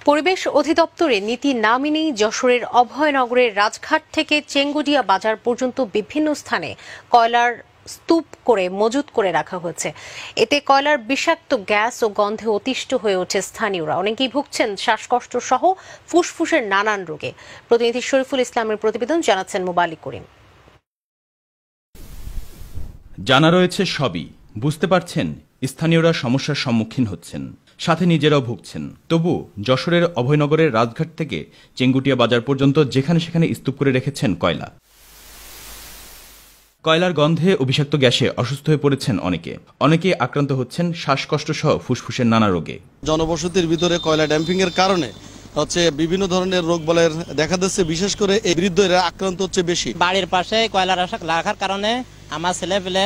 পরিবেশ অধিদপ্তরের নীতি না মেনেই যশোরের অভয়নগরের রাজঘাট থেকে চেঙ্গুটিয়া বাজার পর্যন্ত বিভিন্ন স্থানে কয়লার স্তূপ করে মজুত করে রাখা হয়েছে। এতে কয়লার বিষাক্ত গ্যাস ও গন্ধে অতিষ্ঠ হয়ে ওঠে স্থানীয়রা। অনেকেই ভুগছেন শ্বাসকষ্ট সহ ফুসফুসের নানান রোগে। প্রতিনিধি শরীফুল ইসলামের প্রতিবেদন, জানাচ্ছেন মোবালিক করিম। জানা রয়েছে সবই, বুঝতে পারছেন স্থানীয়রা সমস্যার সম্মুখীন হচ্ছেন, সাথে নিজেরাও ভুগছেন। তবু যশোরের অভয়নগরের রাজঘাট থেকে চেঙ্গুটিয়া বাজার পর্যন্ত যেখানে সেখানে স্তূপ করে রেখেছেন কয়লার গন্ধে ও বিষাক্ত গ্যাসে অসুস্থ হয়ে পড়েছেন অনেকে আক্রান্ত হচ্ছেন শ্বাসকষ্ট সহ ফুসফুসের নানা রোগে। জনবসতির ভিতরে কয়লা ড্যাম্পিং এর কারণে বিভিন্ন ধরনের রোগ বলের দেখা দিচ্ছে, বিশেষ করে এই বৃদ্ধরা আক্রান্ত হচ্ছে বেশি। বাড়ির পাশে কয়লা রাখার কারণে আমার ছেলে পেলে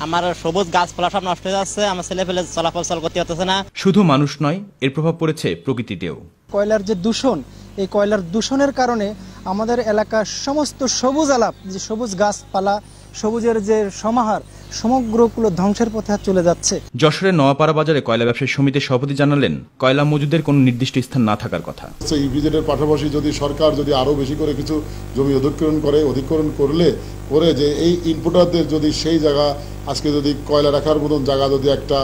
আমার সবুজ গাছপালা সব নষ্ট হয়ে যাচ্ছে, আমার ছেলে পেলে চলাচল করতে হতেছে না। শুধু মানুষ নয়, এর প্রভাব পড়েছে প্রকৃতিতেও। কয়লার যে দূষণ, এই কয়লার দূষণের কারণে আমাদের এলাকার সমস্ত সবুজ আলাপ, যে সবুজ গাছপালা, সবুজের যে সমাহার, সমগ্রগুলো ধ্বংসের পথে চলে যাচ্ছে। যশোরের নোয়াপাড়া বাজারে কয়লা ব্যবসায়ী সমিতির সভাপতি জানালেন, কয়লা মজুদের কোনো নির্দিষ্ট স্থান না থাকার কথা। ইপিজেডের পাশাপাশি যদি সরকার যদি আরো বেশি করে কিছু জমি অধিগ্রহণ করে যে এই ইনপুটারদের যদি সেই জায়গা আজকে যদি কয়লা রাখার মতন জায়গা যদি একটা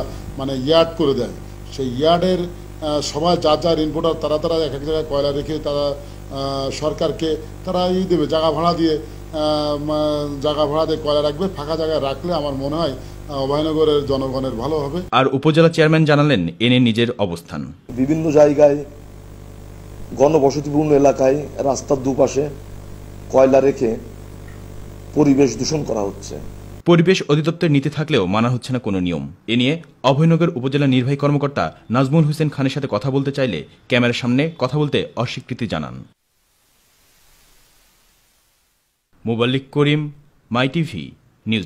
ইয়ার্ড করে দেয়, সেই ইয়ার্ডের সবাই যার ইনপুটার তারা এক এক জায়গায় কয়লা রেখে তারা সরকারকে তারা দেবে, জায়গা ভাড়া দিয়ে কয়লা রাখবে। ফাঁকা জায়গায় রাখলে আমার মনে হয় অভয়নগরের জনগণের ভালো হবে। আর উপজেলা চেয়ারম্যান জানালেন এনে নিজের অবস্থান। বিভিন্ন জায়গায় ঘনবসতিপূর্ণ এলাকায় রাস্তার দুপাশে কয়লা রেখে পরিবেশ দূষণ করা হচ্ছে। পরিবেশ অধিদপ্তরের নীতি থাকলেও মানা হচ্ছে না কোনো নিয়ম। এ নিয়ে অভয়নগর উপজেলা নির্বাহী কর্মকর্তা নাজমুল হোসেন খানের সাথে কথা বলতে চাইলে ক্যামেরার সামনে কথা বলতে অস্বীকৃতি জানান। মোবালিক করিম, মাই টিভি নিউজ।